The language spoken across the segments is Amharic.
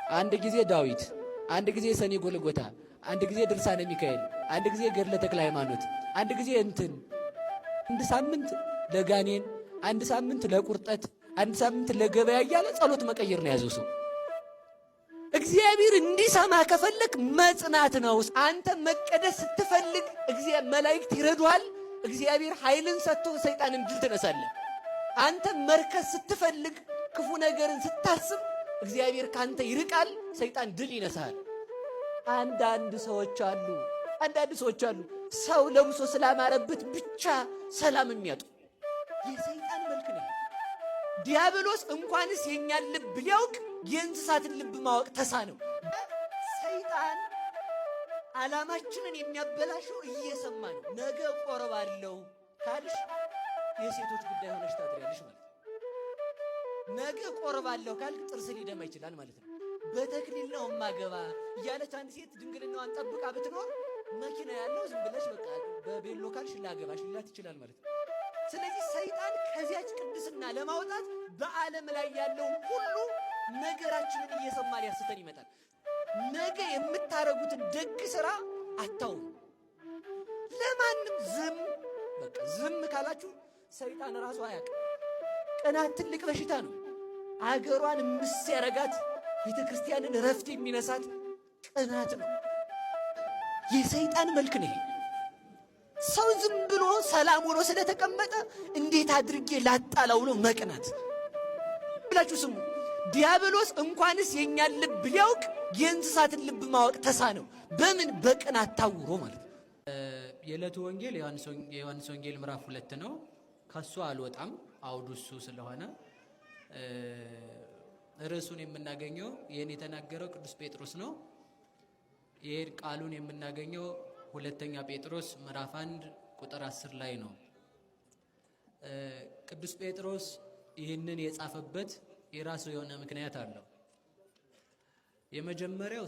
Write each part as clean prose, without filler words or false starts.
አንድ ጊዜ ዳዊት፣ አንድ ጊዜ ሰኔ ጎልጎታ፣ አንድ ጊዜ ድርሳነ ሚካኤል፣ አንድ ጊዜ ገድለ ተክለ ሃይማኖት፣ አንድ ጊዜ አንድ ሳምንት ለጋኔን፣ አንድ ሳምንት ለቁርጠት፣ አንድ ሳምንት ለገበያ እያለ ጸሎት መቀየር ነው ያዘው ሰው። እግዚአብሔር እንዲሰማ ከፈለክ መጽናት ነው። አንተ መቀደስ ስትፈልግ መላእክት ይረዱሃል። እግዚአብሔር ኃይልን ሰጥቶ ሰይጣንን ድል ትነሳለህ። አንተ መርከስ ስትፈልግ ክፉ ነገርን ስታስብ እግዚአብሔር ካንተ ይርቃል፣ ሰይጣን ድል ይነሳል። አንዳንድ ሰዎች አሉ ሰው ለምሶ ስላማረበት ብቻ ሰላም የሚያጡ የሰይጣን መልክ ነው። ዲያብሎስ እንኳንስ የኛን ልብ ሊያውቅ የእንስሳትን ልብ ማወቅ ተሳነው። ሰይጣን ዓላማችንን የሚያበላሸው እየሰማ ነው። ነገ ቆርባለሁ ካልሽ የሴቶች ጉዳይ ሆነሽ ታድሪያለሽ ማለት ነው። ነገ ቆርባለሁ ካልክ ጥርስ ሊደማ ይችላል ማለት ነው። በተክሊል ነው ማገባ እያለች አንድ ሴት ድንግልናዋን ጠብቃ ብትኖር መኪና ያለው ዝም ብለሽ በቃ በቤሎ ካልሽ ላገባሽ ሊላት ይችላል ማለት ነው። ስለዚህ ሰይጣን ከዚያች ቅድስና ለማውጣት በዓለም ላይ ያለውን ሁሉ ነገራችንን እየሰማ ሊያስተን ይመጣል። ነገ የምታረጉትን ደግ ሥራ አታውሩ። ለማንም ዝም ካላችሁ ሰይጣን ራሱ አያውቅም። ቅናት ትልቅ በሽታ ነው። አገሯን ምስ ያረጋት ቤተ ክርስቲያንን ረፍት የሚነሳት ቅናት ነው። የሰይጣን መልክ ነው። ሰው ዝም ብሎ ሰላም ሆኖ ስለተቀመጠ እንዴት አድርጌ ላጣላው ብሎ መቅናት ብላችሁ ስሙ። ዲያብሎስ እንኳንስ የኛን ልብ ሊያውቅ የእንስሳትን ልብ ማወቅ ተሳነው። በምን? በቅናት ታውሮ ማለት ነው። የዕለቱ ወንጌል የዮሐንስ ወንጌል ምዕራፍ 2 ነው። ከሱ አልወጣም፣ አውዱ እሱ ስለሆነ ርዕሱን የምናገኘው ይህን የተናገረው ቅዱስ ጴጥሮስ ነው። ይህን ቃሉን የምናገኘው ሁለተኛ ጴጥሮስ ምዕራፍ 1 ቁጥር 10 ላይ ነው። ቅዱስ ጴጥሮስ ይህንን የጻፈበት የራሱ የሆነ ምክንያት አለው። የመጀመሪያው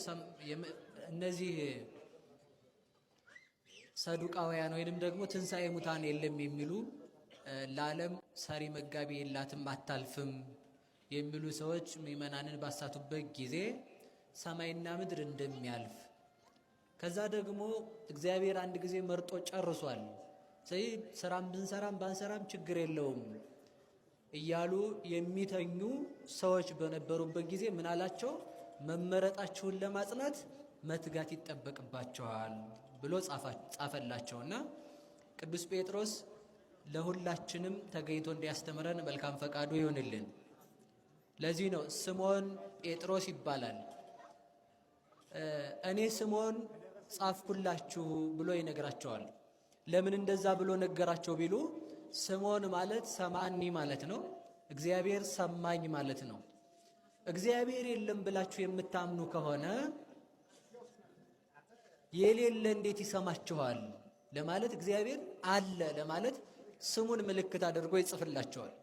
እነዚህ ሰዱቃውያን ወይንም ደግሞ ትንሣኤ ሙታን የለም የሚሉ ለዓለም ሰሪ መጋቢ የላትም አታልፍም የሚሉ ሰዎች ምእመናንን ባሳቱበት ጊዜ ሰማይና ምድር እንደሚያልፍ ከዛ ደግሞ እግዚአብሔር አንድ ጊዜ መርጦ ጨርሷል፣ ስለዚህ ስራም ብንሰራም ባንሰራም ችግር የለውም እያሉ የሚተኙ ሰዎች በነበሩበት ጊዜ ምን አላቸው? መመረጣችሁን ለማጽናት መትጋት ይጠበቅባቸዋል ብሎ ጻፈላቸውና ቅዱስ ጴጥሮስ ለሁላችንም ተገኝቶ እንዲያስተምረን መልካም ፈቃዱ ይሆንልን። ለዚህ ነው ስምዖን ጴጥሮስ ይባላል። እኔ ስምዖን ጻፍኩላችሁ ብሎ ይነግራቸዋል። ለምን እንደዛ ብሎ ነገራቸው ቢሉ ስምዖን ማለት ሰማኒ ማለት ነው። እግዚአብሔር ሰማኝ ማለት ነው። እግዚአብሔር የለም ብላችሁ የምታምኑ ከሆነ የሌለ እንዴት ይሰማችኋል ለማለት እግዚአብሔር አለ ለማለት ስሙን ምልክት አድርጎ ይጽፍላቸዋል።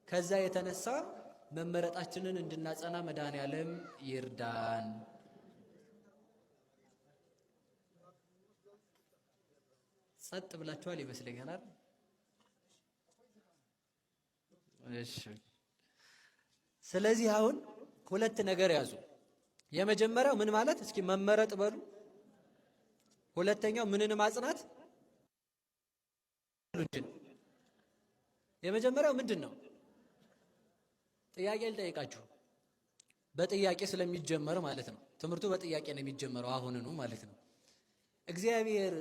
ከዛ የተነሳ መመረጣችንን እንድናጸና መድኃኔዓለም ይርዳን። ጸጥ ብላችኋል ይመስለኛል። እሺ፣ ስለዚህ አሁን ሁለት ነገር ያዙ። የመጀመሪያው ምን ማለት እስኪ መመረጥ በሉ። ሁለተኛው ምንን ማጽናት? የመጀመሪያው ምንድን ነው? ጥያቄ ልጠይቃችሁ። በጥያቄ ስለሚጀመር ማለት ነው። ትምህርቱ በጥያቄ ነው የሚጀመረው አሁንኑ ማለት ነው። እግዚአብሔር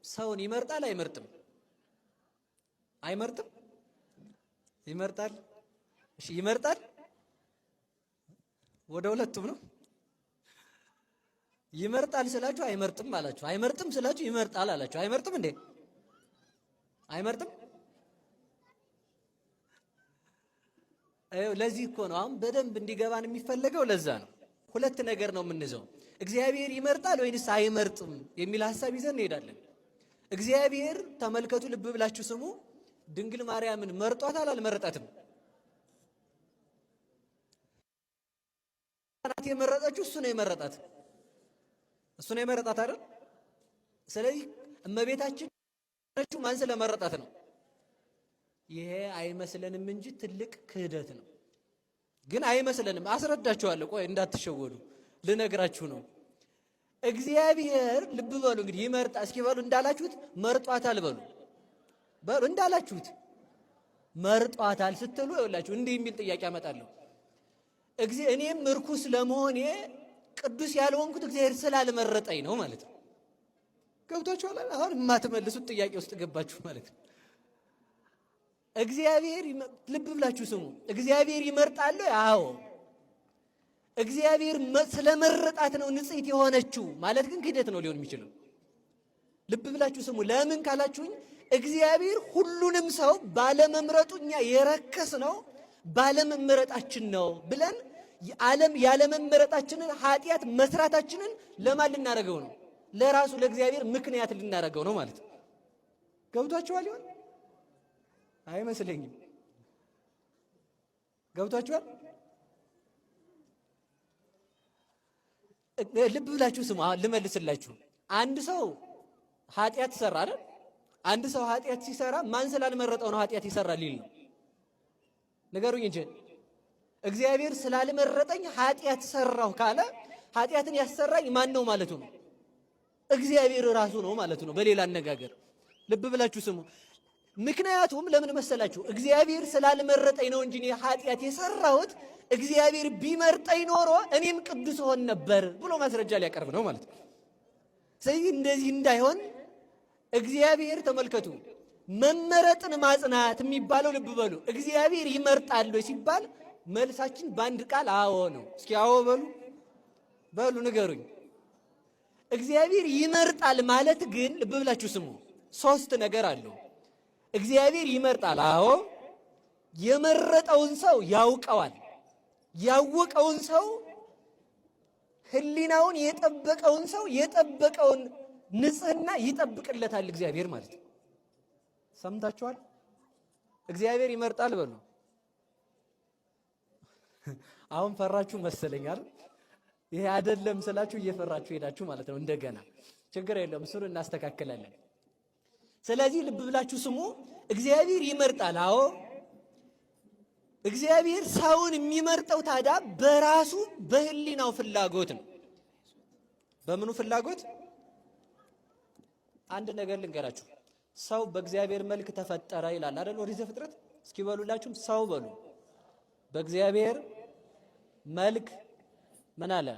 ሰውን ይመርጣል አይመርጥም? አይመርጥም? ይመርጣል? እሺ ይመርጣል? ወደ ሁለቱም ነው። ይመርጣል ስላችሁ አይመርጥም አላችሁ። አይመርጥም ስላችሁ ይመርጣል አላችሁ። አይመርጥም እንዴ? አይመርጥም? ለዚህ እኮ ነው አሁን በደንብ እንዲገባን የሚፈለገው። ለዛ ነው ሁለት ነገር ነው የምንይዘው። እግዚአብሔር ይመርጣል ወይንስ አይመርጥም የሚል ሐሳብ ይዘን እንሄዳለን። እግዚአብሔር ተመልከቱ፣ ልብ ብላችሁ ስሙ። ድንግል ማርያምን መርጧታል አልመረጣትም? ናት የመረጠችው። እሱ ነው የመረጣት። እሱ ነው የመረጣት አይደል? ስለዚህ እመቤታችን ማን ስለመረጣት ነው? ይሄ አይመስለንም እንጂ ትልቅ ክህደት ነው። ግን አይመስለንም። አስረዳችኋለሁ። ቆይ እንዳትሸወዱ ልነግራችሁ ነው። እግዚአብሔር ልብ በሉ እንግዲህ ይመርጣ እስኪ በሉ እንዳላችሁት መርጧታል በሉ እንዳላችሁት መርጧታል ስትሉ ይኸውላችሁ እንዲህ የሚል ጥያቄ አመጣለሁ። እኔም ርኩስ ለመሆኔ ቅዱስ ያልሆንኩት እግዚአብሔር ስላልመረጠኝ ነው ማለት ነው። ገብቷችኋል? አሁን የማትመልሱት ጥያቄ ውስጥ ገባችሁ ማለት ነው። እግዚአብሔር ልብ ብላችሁ ስሙ። እግዚአብሔር ይመርጣል? አዎ። እግዚአብሔር ስለመረጣት ነው ንጽሕት የሆነችው ማለት ግን ክህደት ነው ሊሆን የሚችለው። ልብ ብላችሁ ስሙ። ለምን ካላችሁኝ እግዚአብሔር ሁሉንም ሰው ባለመምረጡኛ የረከስ ነው ባለመመረጣችን ነው ብለን ዓለም ያለመመረጣችንን ኃጢአት መስራታችንን ለማን ልናደርገው ነው? ለራሱ ለእግዚአብሔር ምክንያት ልናደርገው ነው ማለት ነው። ገብቷችኋል ይሆን? አይመስለኝም። ገብቷችኋል? ልብ ብላችሁ ስሙ። ልመልስላችሁ። አንድ ሰው ኃጢአት ሰራ አይደል? አንድ ሰው ኃጢአት ሲሰራ ማን ስላልመረጠው ነው ኃጢአት ይሰራል ሊል ነው? ንገሩኝ እንጂ እግዚአብሔር ስላልመረጠኝ ኃጢአት ሰራሁ ካለ ኃጢአትን ያሰራኝ ማን ነው ማለቱ ነው? እግዚአብሔር ራሱ ነው ማለቱ ነው። በሌላ አነጋገር ልብ ብላችሁ ስሙ። ምክንያቱም ለምን መሰላችሁ? እግዚአብሔር ስላልመረጠኝ ነው እንጂ ኃጢአት የሰራሁት እግዚአብሔር ቢመርጠኝ ኖሮ እኔም ቅዱስ ሆን ነበር ብሎ ማስረጃ ሊያቀርብ ነው ማለት ነው። ስለዚህ እንደዚህ እንዳይሆን እግዚአብሔር ተመልከቱ፣ መመረጥን ማጽናት የሚባለው ልብ በሉ። እግዚአብሔር ይመርጣል ሲባል መልሳችን በአንድ ቃል አዎ ነው። እስኪ አዎ በሉ ንገሩኝ። እግዚአብሔር ይመርጣል ማለት ግን ልብ ብላችሁ ስሙ፣ ሶስት ነገር አለው። እግዚአብሔር ይመርጣል፣ አዎ። የመረጠውን ሰው ያውቀዋል። ያወቀውን ሰው ሕሊናውን የጠበቀውን ሰው የጠበቀውን ንጽህና ይጠብቅለታል እግዚአብሔር ማለት ነው። ሰምታችኋል? እግዚአብሔር ይመርጣል በሉ። አሁን ፈራችሁ መሰለኛል። ይሄ አይደለም ስላችሁ እየፈራችሁ ሄዳችሁ ማለት ነው። እንደገና ችግር የለም እሱን እናስተካክላለን። ስለዚህ ልብ ብላችሁ ስሙ። እግዚአብሔር ይመርጣል፣ አዎ። እግዚአብሔር ሰውን የሚመርጠው ታዲያ በራሱ በሕሊናው ፍላጎት ነው። በምኑ ፍላጎት? አንድ ነገር ልንገራችሁ። ሰው በእግዚአብሔር መልክ ተፈጠረ ይላል አይደል? ኦሪት ዘፍጥረት። እስኪ በሉላችሁም ሰው በሉ። በእግዚአብሔር መልክ ምን አለ?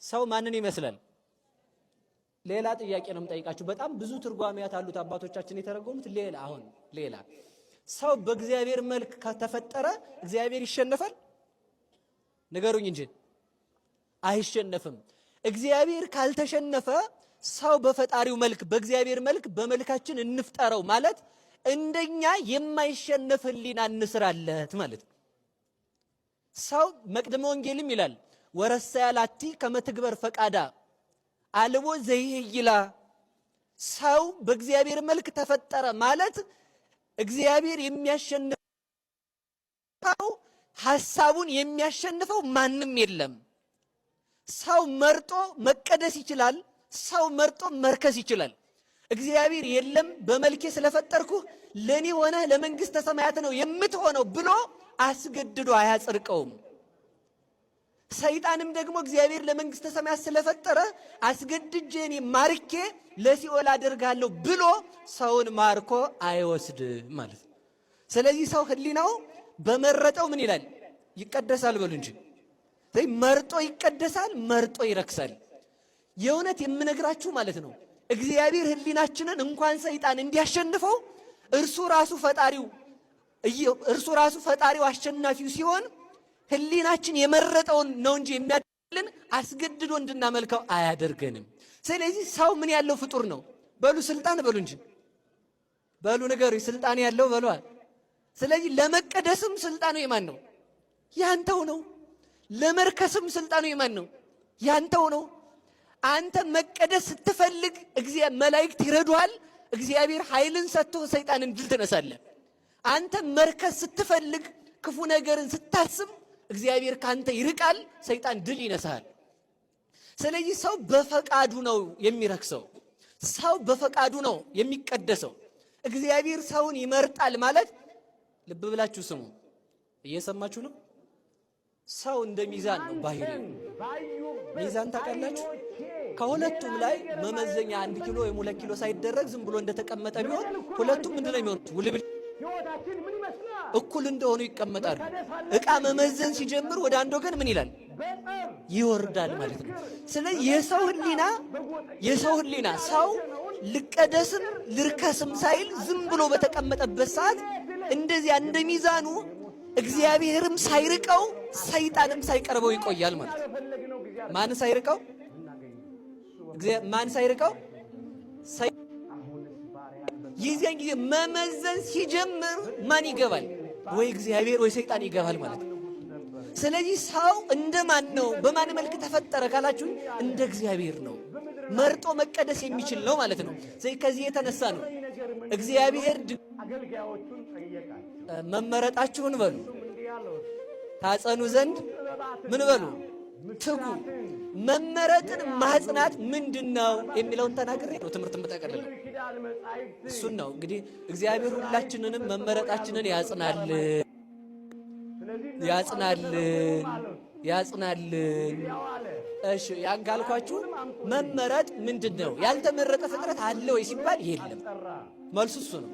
ሰው ማንን ይመስላል? ሌላ ጥያቄ ነው የምጠይቃችሁ። በጣም ብዙ ትርጓሜያት አሉት አባቶቻችን የተረጎሙት። ሌላ ሰው በእግዚአብሔር መልክ ከተፈጠረ እግዚአብሔር ይሸነፋል? ንገሩኝ እንጂ። አይሸነፍም። እግዚአብሔር ካልተሸነፈ ሰው በፈጣሪው መልክ በእግዚአብሔር መልክ በመልካችን እንፍጠረው ማለት እንደኛ የማይሸነፍ ሕሊና እንስራለት ማለት ነው። ሰው መቅደመ ወንጌልም ይላል ወረሰያ ላቲ ከመትግበር ፈቃዳ አልቦ ዘይህይላ። ሰው በእግዚአብሔር መልክ ተፈጠረ ማለት እግዚአብሔር የሚያሸንፈው ሐሳቡን የሚያሸንፈው ማንም የለም። ሰው መርጦ መቀደስ ይችላል። ሰው መርጦ መርከስ ይችላል። እግዚአብሔር የለም በመልኬ ስለፈጠርኩ ለኔ ሆነ ለመንግስተ ሰማያት ነው የምትሆነው ብሎ አስገድዶ አያጽድቀውም። ሰይጣንም ደግሞ እግዚአብሔር ለመንግስተ ሰማያት ስለፈጠረ አስገድጄ እኔ ማርኬ ለሲኦል አደርጋለሁ ብሎ ሰውን ማርኮ አይወስድም ማለት ነው። ስለዚህ ሰው ሕሊናው በመረጠው ምን ይላል? ይቀደሳል በሉ እንጂ። መርጦ ይቀደሳል፣ መርጦ ይረክሳል። የእውነት የምነግራችሁ ማለት ነው እግዚአብሔር ሕሊናችንን እንኳን ሰይጣን እንዲያሸንፈው እርሱ ራሱ ፈጣሪው አሸናፊው ሲሆን ሕሊናችን የመረጠውን ነው እንጂ የሚያደርግልን አስገድዶ እንድናመልከው አያደርገንም። ስለዚህ ሰው ምን ያለው ፍጡር ነው? በሉ ስልጣን በሉ እንጂ በሉ ንገሩኝ። ስልጣን ያለው በሏል። ስለዚህ ለመቀደስም ስልጣኑ የማን ነው? ያንተው ነው። ለመርከስም ስልጣኑ የማን ነው? ያንተው ነው። አንተ መቀደስ ስትፈልግ መላእክት ይረዱሃል። እግዚአብሔር ኃይልን ሰጥቶ ሰይጣንን ድል ትነሳለህ። አንተ መርከስ ስትፈልግ ክፉ ነገርን ስታስብ እግዚአብሔር ካንተ ይርቃል፣ ሰይጣን ድል ይነሳል። ስለዚህ ሰው በፈቃዱ ነው የሚረክሰው። ሰው በፈቃዱ ነው የሚቀደሰው። እግዚአብሔር ሰውን ይመርጣል ማለት ልብ ብላችሁ ስሙ። እየሰማችሁ ነው? ሰው እንደ ሚዛን ነው ባህሪው። ሚዛን ታውቃላችሁ? ከሁለቱም ላይ መመዘኛ 1 ኪሎ ወይም 2 ኪሎ ሳይደረግ ዝም ብሎ እንደተቀመጠ ቢሆን ሁለቱም ምንድነው የሚሆኑት? ውልብል እኩል እንደሆኑ ይቀመጣሉ። ዕቃ መመዘን ሲጀምር ወደ አንድ ወገን ምን ይላል? ይወርዳል ማለት ነው። ስለዚህ የሰው ህሊና ሰው ልቀደስም ልርከስም ሳይል ዝም ብሎ በተቀመጠበት ሰዓት እንደዚያ እንደ ሚዛኑ እግዚአብሔርም ሳይርቀው ሰይጣንም ሳይቀርበው ይቆያል ማለት ነው። ማን ሳይርቀው? ማን ሳይርቀው? የዚያን ጊዜ መመዘን ሲጀምር ማን ይገባል? ወይ እግዚአብሔር ወይ ሰይጣን ይገባል ማለት ነው። ስለዚህ ሰው እንደማን ነው? በማን መልክ ተፈጠረ ካላችሁ እንደ እግዚአብሔር ነው። መርጦ መቀደስ የሚችል ነው ማለት ነው። ስለዚህ ከዚህ የተነሳ ነው እግዚአብሔር መመረጣችሁን በሉ ታጸኑ ዘንድ ምን በሉ ትጉ። መመረጥን ማጽናት ምንድነው የሚለውን ተናግሬ ነው ትምህርትን በጠቀለለ እሱን ነው። እንግዲህ እግዚአብሔር ሁላችንንም መመረጣችንን ያጽናልን። እሺ ያን ካልኳችሁ መመረጥ ምንድነው? ያልተመረጠ ፍጥረት አለ ወይ ሲባል የለም። መልሱ እሱ ነው።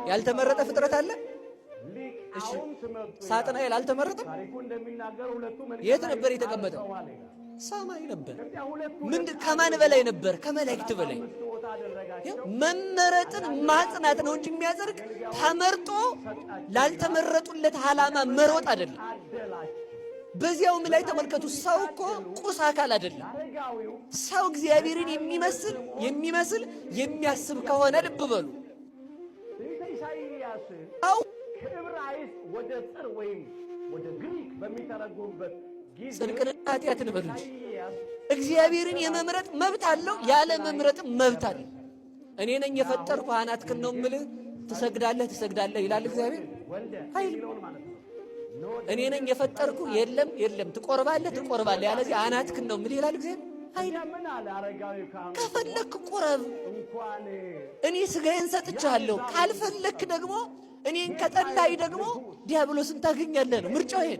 ያልተመረጠ ፍጥረት አለ? እሺ ሳጥናኤል አልተመረጠም? የት ነበር የተቀመጠው? ሰማይ ነበር። ከማን በላይ ነበር? ከመላእክት በላይ። መመረጥን ማጽናት ነው እንጂ የሚያጸድቅ ተመርጦ ላልተመረጡለት ዓላማ መሮጥ አይደለም። በዚያውም ላይ ተመልከቱ፣ ሰው እኮ ቁስ አካል አይደለም። ሰው እግዚአብሔርን የሚመስል የሚያስብ ከሆነ ልብ በሉ ወደ ጽር ወይም ወደ ግሪክ በሚተረጎምበት ጽድቅንና ኃጢአትን በሉ እንጂ እግዚአብሔርን የመምረጥ መብት አለው፣ ያለ መምረጥም መብት አለው። እኔ ነኝ የፈጠርኩ አናትክን ነው የምልህ ትሰግዳለህ ይላል እግዚአብሔር አይል። እኔ ነኝ የፈጠርኩ የለም ትቆርባለህ ያለዚህ አናትክን ነው የምልህ ይላል እግዚአብሔር አይል። ከፈለክ ቁረብ፣ እኔ ስጋዬን ሰጥቻለሁ። ካልፈለክ ደግሞ እኔን ከጠላይ ደግሞ ዲያብሎስን ታገኛለህ ነው ምርጫው ይሄ።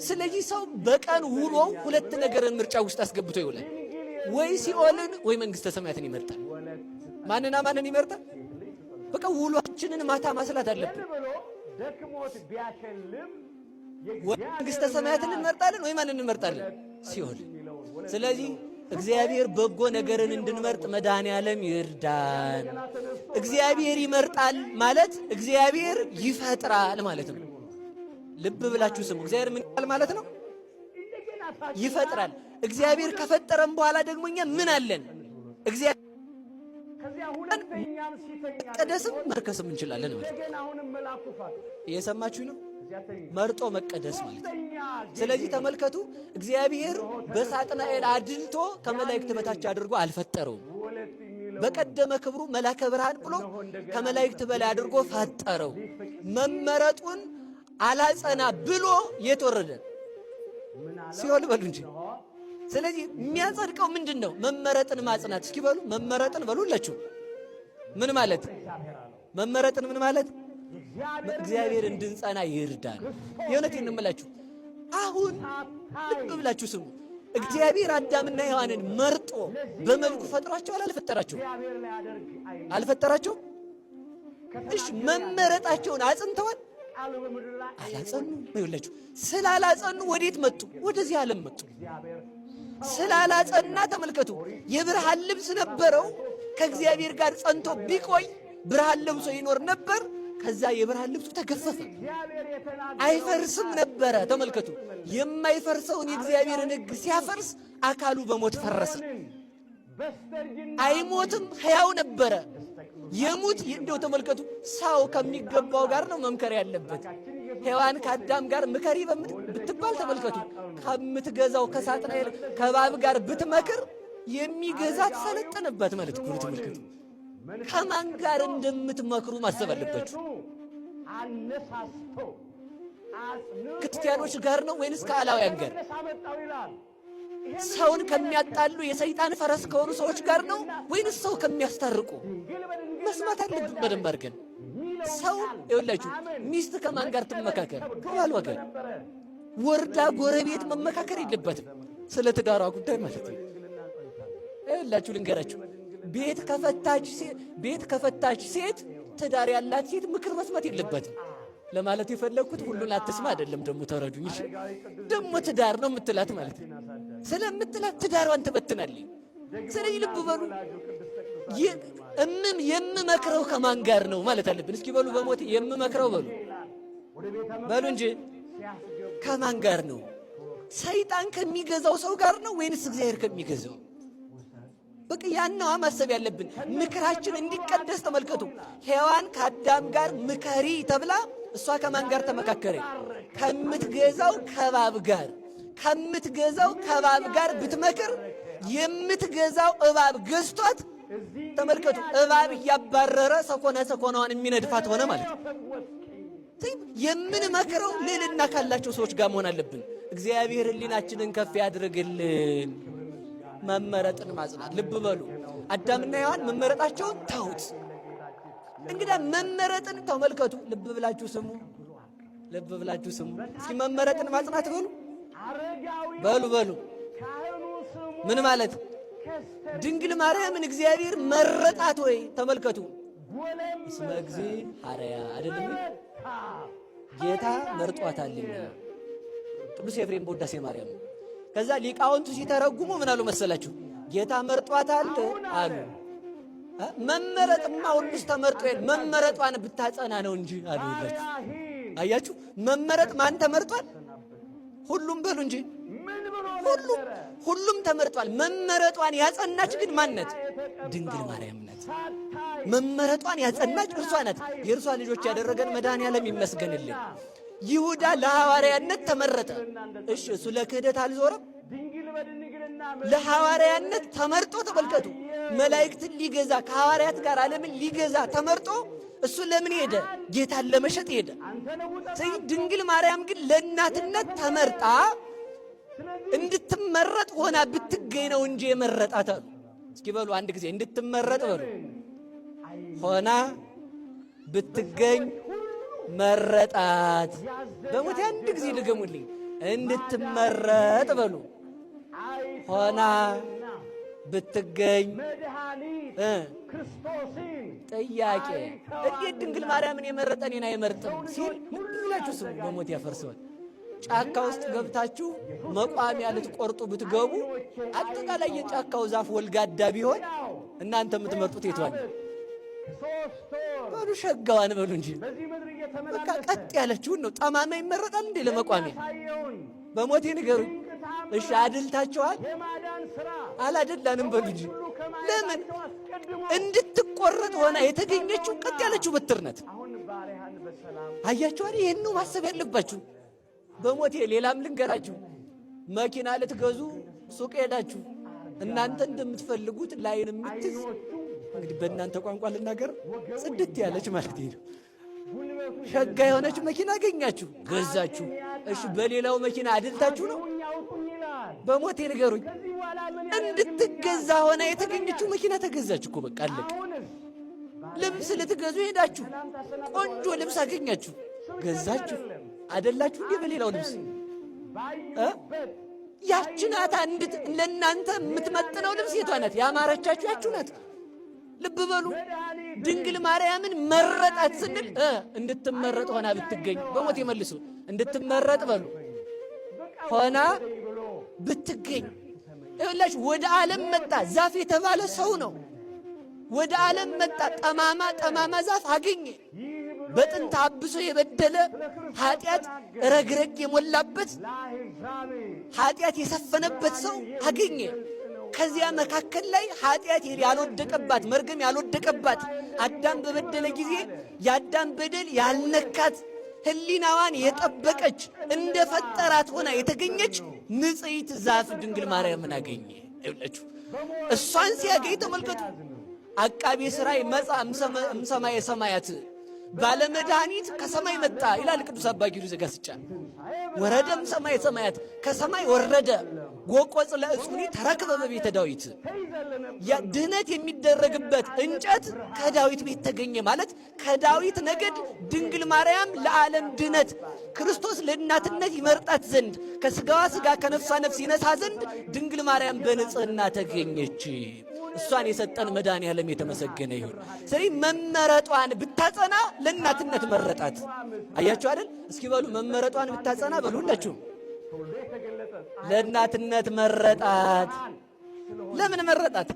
ስለዚህ ሰው በቀን ውሎ ሁለት ነገርን ምርጫ ውስጥ አስገብቶ ይውላል። ወይ ሲኦልን ወይ መንግስተ ሰማያትን ይመርጣል። ማንን ይመርጣል? በቃ ውሏችንን ማታ ማስላት አለብን። ወይ መንግስተ ሰማያትን እንመርጣለን ወይ ማንን እንመርጣለን? ሲኦል። ስለዚህ እግዚአብሔር በጎ ነገርን እንድንመርጥ መድኃኔዓለም ይርዳን። እግዚአብሔር ይመርጣል ማለት እግዚአብሔር ይፈጥራል ማለት ነው። ልብ ብላችሁ ስሙ። እግዚአብሔር ምን ይላል ማለት ነው? ይፈጥራል። እግዚአብሔር ከፈጠረም በኋላ ደግሞ እኛ ምን አለን? እግዚአብሔር መቀደስም መርከስም እንችላለን ማለት ነው። እየሰማችሁ ነው? መርጦ መቀደስ ማለት ነው። ስለዚህ ተመልከቱ፣ እግዚአብሔር በሳጥናኤል አድልቶ ከመላእክት በታች አድርጎ አልፈጠረውም። በቀደመ ክብሩ መላከ ብርሃን ብሎ ከመላእክት በላይ አድርጎ ፈጠረው። መመረጡን አላጸና ብሎ የተወረደ ሲኦል በሉ እንጂ። ስለዚህ የሚያጸድቀው ምንድን ነው? መመረጥን ማጽናት። እስኪ በሉ መመረጥን በሉላችሁ። ምን ማለት መመረጥን ምን ማለት? እግዚአብሔር እንድንጸና ይርዳን። የእውነቴን ነው የምላችሁ። አሁን ልብ ብላችሁ ስሙ። እግዚአብሔር አዳምና ሔዋንን መርጦ በመልኩ ፈጥሯቸዋል? አልፈጠራቸው? እሺ መመረጣቸውን አጽንተዋል? አላጸኑም። ይኸውላችሁ ስላላጸኑ ወዴት መጡ? ወደዚህ ዓለም መጡ። ስላላጸና ተመልከቱ፣ የብርሃን ልብስ ነበረው። ከእግዚአብሔር ጋር ጸንቶ ቢቆይ ብርሃን ለብሶ ይኖር ነበር። ከዛ የብርሃን ልብሱ ተገፈፈ፣ አይፈርስም ነበረ። ተመልከቱ፣ የማይፈርሰውን የእግዚአብሔርን ሕግ ሲያፈርስ አካሉ በሞት ፈረሰ። አይሞትም፣ ሕያው ነበረ። የሙት እንደው ተመልከቱ፣ ሰው ከሚገባው ጋር ነው መምከር ያለበት። ሔዋን ከአዳም ጋር ምከሪ ብትባል ተመልከቱ፣ ከምትገዛው ከሳጥናኤል ከእባብ ጋር ብትመክር የሚገዛት ሰለጠነባት ማለት ነው። ተመልከቱ፣ ከማን ጋር እንደምትመክሩ ማሰብ አለባችሁ። ክርስቲያኖች ጋር ነው ወይንስ ከአላውያን ጋር? ሰውን ከሚያጣሉ የሰይጣን ፈረስ ከሆኑ ሰዎች ጋር ነው ወይንስ ሰው ከሚያስታርቁ? መስማት አለብን በደንብ አድርገን። ሰው ይኸውላችሁ፣ ሚስት ከማን ጋር ትመካከር? ከባሏ ጋር። ወርዳ ጎረቤት መመካከር የለበትም ስለ ትዳሯ ጉዳይ ማለት ነው። ይኸውላችሁ ልንገራችሁ፣ ቤት ከፈታች ሴት ትዳር ያላት ሴት ምክር መስማት የለበትም ለማለት የፈለግኩት ሁሉን አትስማ አይደለም። ደግሞ ተረዱኝ እሺ። ደግሞ ትዳር ነው የምትላት ማለት ነው። ስለምትላት ትዳሯን ትበትናለች። ስለዚህ ልብ በሉ። የምመክረው ከማን ጋር ነው ማለት አለብን። እስኪ በሉ በሞቴ የምመክረው በሉ እንጂ ከማን ጋር ነው? ሰይጣን ከሚገዛው ሰው ጋር ነው ወይንስ እግዚአብሔር ከሚገዛው? በቃ ያንዋ ማሰብ ያለብን። ምክራችን እንዲቀደስ ተመልከቱ። ሔዋን ከአዳም ጋር ምከሪ ተብላ እሷ ከማን ጋር ተመካከረ? ከምትገዛው ከባብ ጋር ብትመክር የምትገዛው እባብ ገዝቷት ተመልከቱ። እባብ እያባረረ ሰኮናዋን የሚነድፋት ሆነ ማለት ነው። የምንመክረው ልዕልና ካላቸው ሰዎች ጋር መሆን አለብን። እግዚአብሔር ሕሊናችንን ከፍ ያድርግልን። መመረጥን ማጽናት። ልብ በሉ አዳምና ሔዋን መመረጣቸውን ታውት። እንግዳ መመረጥን ተመልከቱ። ልብ ብላችሁ ስሙ። እስኪ መመረጥን ማጽናት በሉ ምን ማለት? ድንግል ማርያምን እግዚአብሔር መረጣት ወይ? ተመልከቱ። እስመ እግዚአብሔር አይደለም ጌታ መርጧታልና ቅዱስ ኤፍሬም በውዳሴ ማርያም። ከዛ ሊቃውንቱ ሲተረጉሙ ምን አሉ መሰላችሁ? ጌታ መርጧታል አሉ። መመረጥማ ሁሉስ ተመርጦ መመረጧን ብታጸና ነው እንጂ አሉ። አያችሁ፣ መመረጥ ማን ተመርጧል? ሁሉም በሉ እንጂ ሁሉም ተመርጧል። መመረጧን ያጸናች ግን ማነት? ድንግል ማርያም ናት። መመረጧን ያጸናች እርሷ ናት። የእርሷ ልጆች ያደረገን መድኃኔዓለም ይመስገንልን። ይሁዳ ለሐዋርያነት ተመረጠ። እሺ እሱ ለክህደት አልዞረም። ለሐዋርያነት ተመርጦ ተመልከቱ። መላእክትን ሊገዛ ከሐዋርያት ጋር ዓለምን ሊገዛ ተመርጦ እሱ ለምን ሄደ? ጌታን ለመሸጥ ሄደ። ድንግል ማርያም ግን ለእናትነት ተመርጣ እንድትመረጥ ሆና ብትገኝ ነው እንጂ የመረጣት አሉ። እስኪ በሉ አንድ ጊዜ እንድትመረጥ በሉ። ሆና ብትገኝ መረጣት። በሞት አንድ ጊዜ ድገሙልኝ። እንድትመረጥ በሉ። ሆና ብትገኝ ጥያቄ እንዴት ድንግል ማርያምን የመረጠ እኔን አይመርጥም ሲል ሁላችሁ ስሙ። በሞት ያፈርሰዋል። ጫካ ውስጥ ገብታችሁ መቋሚያ ልትቆርጡ ብትገቡ አጠቃላይ የጫካው ዛፍ ወልጋዳ ቢሆን እናንተ የምትመርጡት የቷን በሉ? ሸጋዋን በሉ እንጂ በቃ ቀጥ ያለችውን ነው። ጠማማ ይመረጣል እንዴ ለመቋሚያ? በሞቴ ንገሩኝ። እሺ አድልታችኋል? አላደላንም በሉ እንጂ። ለምን? እንድትቆረጥ ሆና የተገኘችው ቀጥ ያለችው በትር ናት። አያችኋል? ይህን ነው ማሰብ ያለባችሁ። በሞቴ ሌላም ልንገራችሁ። መኪና ልትገዙ ሱቅ ሄዳችሁ እናንተ እንደምትፈልጉት ላይን የምትይዝ እንግዲህ በእናንተ ቋንቋ ልናገር ጽድት ያለች ማለት ነው። ሸጋ የሆነች መኪና አገኛችሁ፣ ገዛችሁ። እሺ በሌላው መኪና አድልታችሁ ነው? በሞቴ ንገሩኝ። እንድትገዛ ሆና የተገኘችው መኪና ተገዛች እኮ በቃ አለቀ። ልብስ ልትገዙ ሄዳችሁ ቆንጆ ልብስ አገኛችሁ፣ ገዛችሁ። አደላችሁ እንዴ በሌላው ልብስ? ያቺ ናት ለእናንተ የምትመጥነው ልብስ የቷ ናት? ያማረቻችሁ ያቺ ናት። ልብ በሉ። ድንግል ማርያምን መረጣት ስንል እንድትመረጥ ሆና ብትገኝ። በሞት የመልሱ እንድትመረጥ በሉ። ሆና ብትገኝ። ይኸውላችሁ ወደ ዓለም መጣ። ዛፍ የተባለ ሰው ነው። ወደ ዓለም መጣ። ጠማማ ዛፍ አገኘ። በጥንት አብሶ የበደለ ኃጢአት ረግረግ የሞላበት ኃጢአት የሰፈነበት ሰው አገኘ። ከዚያ መካከል ላይ ኃጢአት ያልወደቀባት መርገም ያልወደቀባት አዳም በበደለ ጊዜ የአዳም በደል ያልነካት ሕሊናዋን የጠበቀች እንደ ፈጠራት ሆና የተገኘች ንጽሕት ዛፍ ድንግል ማርያምን አገኘ። ይኸውላችሁ እሷን ሲያገኝ ተመልከቱ። አቃቤ ሥራይ መጻ እምሰማየ ሰማያት ባለመድኃኒት ከሰማይ መጣ ይላል ቅዱስ አባ ጊዮርጊስ ዘጋስጫ። ወረደም ሰማይ ሰማያት ከሰማይ ወረደ ወቆጽ ለእጹኒ ተረክበ በቤተ ዳዊት። ድህነት የሚደረግበት እንጨት ከዳዊት ቤት ተገኘ ማለት ከዳዊት ነገድ ድንግል ማርያም ለዓለም ድህነት ክርስቶስ ለእናትነት ይመርጣት ዘንድ ከስጋዋ ስጋ ከነፍሷ ነፍስ ይነሳ ዘንድ ድንግል ማርያም በንጽህና ተገኘች። እሷን የሰጠን መድኃኔዓለም የተመሰገነ ይሁን። ስለዚህ መመረጧን ብታጸና ለእናትነት መረጣት። አያችሁ አይደል? እስኪ በሉ መመረጧን ብታጸና በሉ ሁላችሁም። ለእናትነት መረጣት። ለምን መረጣት?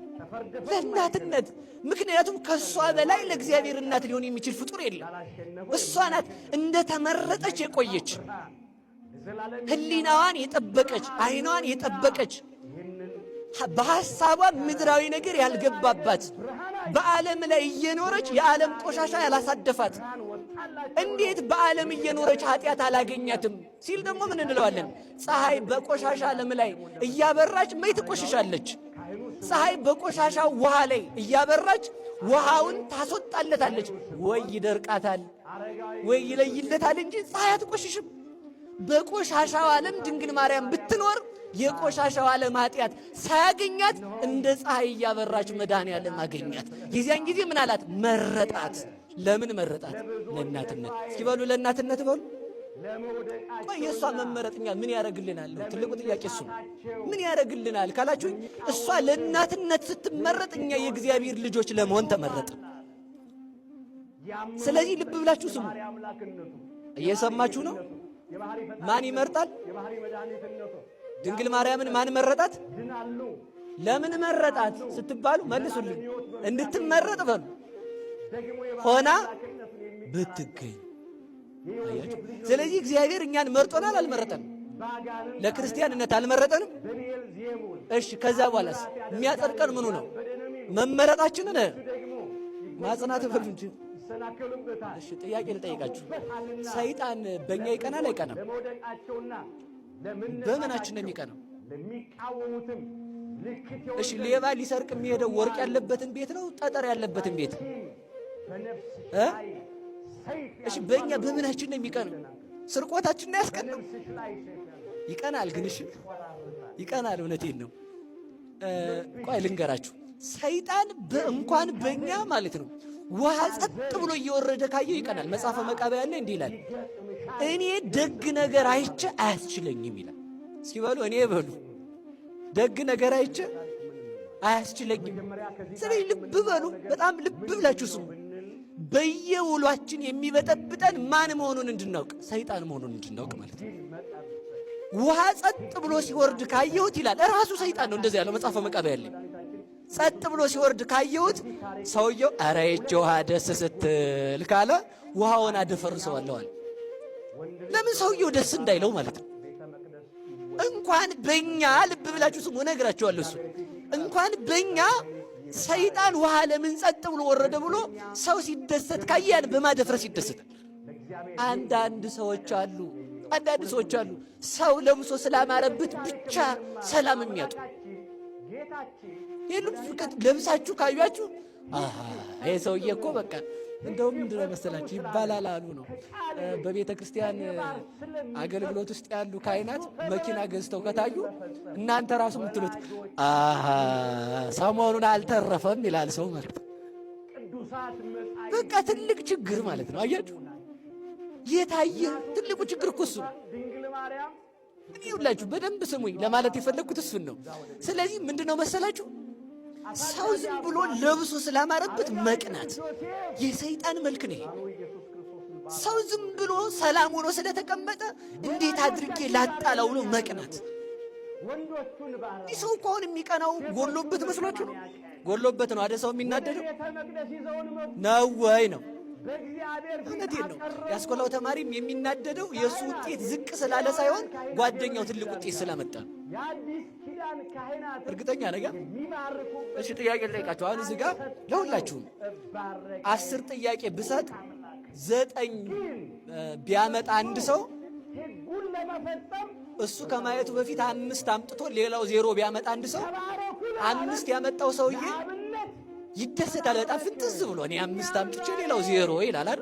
ለእናትነት። ምክንያቱም ከእሷ በላይ ለእግዚአብሔር እናት ሊሆን የሚችል ፍጡር የለም። እሷ ናት እንደ ተመረጠች የቆየች፣ ሕሊናዋን የጠበቀች፣ ዓይኗን የጠበቀች፣ በሐሳቧ ምድራዊ ነገር ያልገባባት፣ በዓለም ላይ እየኖረች የዓለም ቆሻሻ ያላሳደፋት። እንዴት በዓለም እየኖረች ኃጢአት አላገኛትም ሲል ደግሞ ምን እንለዋለን? ፀሐይ በቆሻሻ ዓለም ላይ እያበራች መች ትቆሽሻለች? ፀሐይ በቆሻሻ ውሃ ላይ እያበራች ውሃውን ታስወጣለታለች። ወይ ይደርቃታል ወይ ይለይለታል እንጂ ፀሐይ አትቆሽሽም። በቆሻሻው ዓለም ድንግል ማርያም ብትኖር የቆሻሻው ዓለም ኃጢአት ሳያገኛት እንደ ፀሐይ እያበራች መድኃኔዓለም አገኛት። የዚያን ጊዜ ምን አላት? መረጣት። ለምን መረጣት? ለእናትነት። እስኪ በሉ ለእናትነት በሉ። ቆይ የእሷ መመረጥኛ ምን ያደርግልናል? ትልቁ ጥያቄ እሱ ምን ያደርግልናል ካላችሁኝ፣ እሷ ለእናትነት ስትመረጥ እኛ የእግዚአብሔር ልጆች ለመሆን ተመረጥ። ስለዚህ ልብ ብላችሁ ስሙ። እየሰማችሁ ነው? ማን ይመርጣል? ድንግል ማርያምን ማን መረጣት? ለምን መረጣት ስትባሉ መልሱልኝ። እንድትመረጥ በሉ። ሆና ብትገኝ። ስለዚህ እግዚአብሔር እኛን መርጦናል አልመረጠንም? ለክርስቲያንነት አልመረጠንም? እሺ፣ ከዛ በኋላስ የሚያጸድቀን ምኑ ነው? መመረጣችንን ማጽናት በሉ እንጂ። እሺ፣ ጥያቄ ልጠይቃችሁ። ሰይጣን በእኛ ይቀናል አይቀናም? በምናችን ነው የሚቀናው? እሺ፣ ሌባ ሊሰርቅ የሚሄደው ወርቅ ያለበትን ቤት ነው ጠጠር ያለበትን ቤት? እሺ፣ በእኛ በምናችን ነው የሚቀናው? ስርቆታችን ነው ያስቀናው? ይቀናል ግን። እሺ፣ ይቀናል። እውነቴን ነው። ቆይ ልንገራችሁ። ሰይጣን እንኳን በእኛ ማለት ነው ውሃ ጸጥ ብሎ እየወረደ ካየው ይቀናል። መጽሐፈ መቃብያን ላይ እንዲህ ይላል፣ እኔ ደግ ነገር አይቼ አያስችለኝም ይላል። እስኪ በሉ እኔ በሉ ደግ ነገር አይቼ አያስችለኝም። ስለዚህ ልብ በሉ፣ በጣም ልብ ብላችሁ ስሙ። በየውሏችን የሚበጠብጠን ማን መሆኑን እንድናውቅ፣ ሰይጣን መሆኑን እንድናውቅ ማለት ነው። ውሃ ጸጥ ብሎ ሲወርድ ካየሁት ይላል ራሱ ሰይጣን ነው እንደዚህ ያለው መጽሐፈ መቃብያን ላይ። ጸጥ ብሎ ሲወርድ ካየሁት ሰውየው ኧረ ይህች ውሃ ደስ ስትል ካለ ውሃውን አደፈርሰዋለዋል። ለምን? ሰውየው ደስ እንዳይለው ማለት ነው። እንኳን በእኛ ልብ ብላችሁ ስሙ፣ እነግራችኋለሁ። እሱ እንኳን በእኛ ሰይጣን ውሃ ለምን ጸጥ ብሎ ወረደ ብሎ ሰው ሲደሰት ካያን በማደፍረስ ይደሰታል። አንዳንድ ሰዎች አሉ ሰው ለብሶ ስላማረበት ብቻ ሰላም የሚያጡ የሉም። ፍቅት ለብሳችሁ ካያችሁ ይሄ ሰውዬ እኮ በቃ እንደውም ምንድን ነው መሰላችሁ ይባላል አሉ ነው። በቤተ ክርስቲያን አገልግሎት ውስጥ ያሉ ካህናት መኪና ገዝተው ከታዩ እናንተ ራሱ የምትሉት ሰሞኑን አልተረፈም ይላል ሰው ማለት ነው። በቃ ትልቅ ችግር ማለት ነው። አያችሁ፣ የታየ ትልቁ ችግር እኮ እሱ ነው። እኔ ሁላችሁ በደንብ ስሙኝ ለማለት የፈለግኩት እሱን ነው። ስለዚህ ምንድን ነው መሰላችሁ ሰው ዝም ብሎ ለብሶ ስላማረበት መቅናት የሰይጣን መልክ ነው። ሰው ዝም ብሎ ሰላም ሆኖ ስለተቀመጠ እንዴት አድርጌ ላጣላው ብሎ መቅናት። ይህ ሰው እኮ አሁን የሚቀናው ጎሎበት መስሏችሁ ነው? ጎሎበት ነው አደ ሰው የሚናደደው ነው ወይ ነው? እውነቴን ነው። ያስኮላው ተማሪም የሚናደደው የእሱ ውጤት ዝቅ ስላለ ሳይሆን ጓደኛው ትልቅ ውጤት ስላመጣ ነው። እርግጠኛ ነገር። እሺ ጥያቄ ልጠይቃችሁ። አሁን እዚህ ጋር ለሁላችሁም 10 ጥያቄ ብሰጥ 9 ቢያመጣ አንድ ሰው እሱ ከማየቱ በፊት 5 አምጥቶ ሌላው 0 ቢያመጣ አንድ ሰው 5 ያመጣው ሰውዬ ይደሰታል በጣም ፍንጥዝ ብሎ እኔ 5 አምጥቼ ሌላው 0 ይላል አይደል?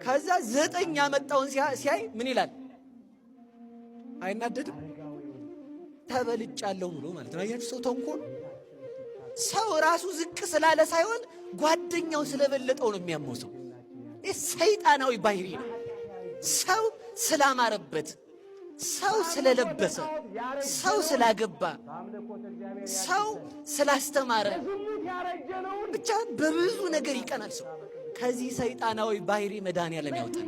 ከዛ 9 ያመጣውን ሲያይ ምን ይላል? አይናደድም? ተበልጫለሁ ብሎ ማለት ነው። አያችሁ ሰው ተንኮል። ሰው ራሱ ዝቅ ስላለ ሳይሆን ጓደኛው ስለበለጠው ነው የሚያመው ሰው። ይህ ሰይጣናዊ ባህሪ ነው። ሰው ስላማረበት፣ ሰው ስለለበሰ፣ ሰው ስላገባ፣ ሰው ስላስተማረ ብቻ በብዙ ነገር ይቀናል ሰው። ከዚህ ሰይጣናዊ ባህሪ መድኃኔዓለም ያውጣል።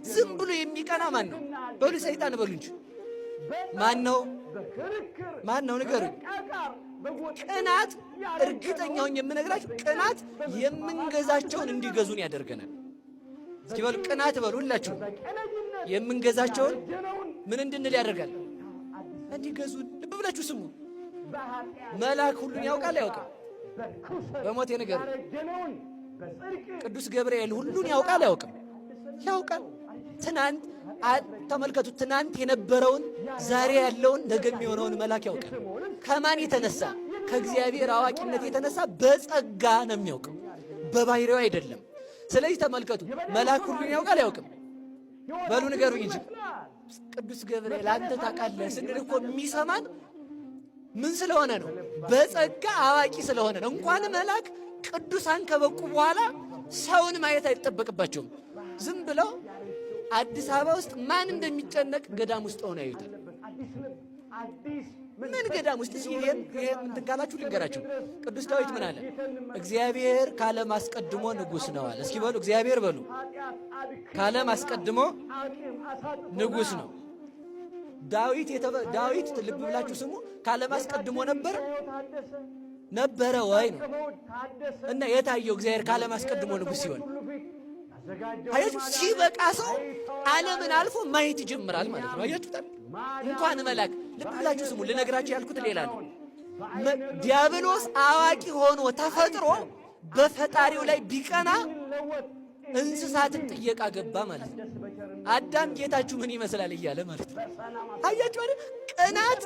ዝም ብሎ የሚቀና ማን ነው? በሉ ሰይጣን በሉ እንጂ ማን ነው? ማን ነው ንገሩኝ። ቅናት እርግጠኛውን የምነግራችሁ ቅናት የምንገዛቸውን እንዲገዙን ያደርገናል። እስኪ በሉ ቅናት በሉ ሁላችሁ። የምንገዛቸውን ምን እንድንል ያደርጋል? እንዲገዙን። ልብ ብላችሁ ስሙ። መልአክ ሁሉን ያውቃል አያውቅም? በሞቴ ነገር ቅዱስ ገብርኤል ሁሉን ያውቃል አያውቅም? ያውቃል። ትናንት ተመልከቱ፣ ትናንት የነበረውን ዛሬ ያለውን ነገ የሚሆነውን መልአክ ያውቃል። ከማን የተነሳ? ከእግዚአብሔር አዋቂነት የተነሳ በጸጋ ነው የሚያውቀው፣ በባህሪው አይደለም። ስለዚህ ተመልከቱ፣ መልአክ ሁሉን ያውቃል አያውቅም? በሉ ንገሩኝ እንጂ ቅዱስ ገብርኤል አንተ ታውቃለህ ስንል እኮ የሚሰማን ምን ስለሆነ ነው? በጸጋ አዋቂ ስለሆነ ነው። እንኳን መልአክ ቅዱሳን ከበቁ በኋላ ሰውን ማየት አይጠበቅባቸውም። ዝም ብለው አዲስ አበባ ውስጥ ማን እንደሚጨነቅ ገዳም ውስጥ ሆነ ያዩታል። ምን ገዳም ውስጥ ይሄን እንትን ካላችሁ ልንገራችሁ። ቅዱስ ዳዊት ምን አለ? እግዚአብሔር ካለም አስቀድሞ ንጉሥ ነው አለ። እስኪ በሉ እግዚአብሔር በሉ። ካለም አስቀድሞ ንጉሥ ነው። ዳዊት ልብ ብላችሁ ስሙ። ካለም አስቀድሞ ነበረ ወይ ነው እና የታየው እግዚአብሔር ካለም አስቀድሞ ንጉሥ ሲሆን አያችሁ፣ ሲበቃ ሰው ዓለምን አልፎ ማየት ይጀምራል ማለት ነው። አያችሁታል? እንኳን መልአክ ልብ ብላችሁ ስሙ። ልነግራችሁ ያልኩት ሌላ ነው። ዲያብሎስ አዋቂ ሆኖ ተፈጥሮ በፈጣሪው ላይ ቢቀና እንስሳትን ጥየቃ ገባ ማለት ነው። አዳም ጌታችሁ ምን ይመስላል እያለ ማለት ነው። አያችሁ አይደል? ቅናት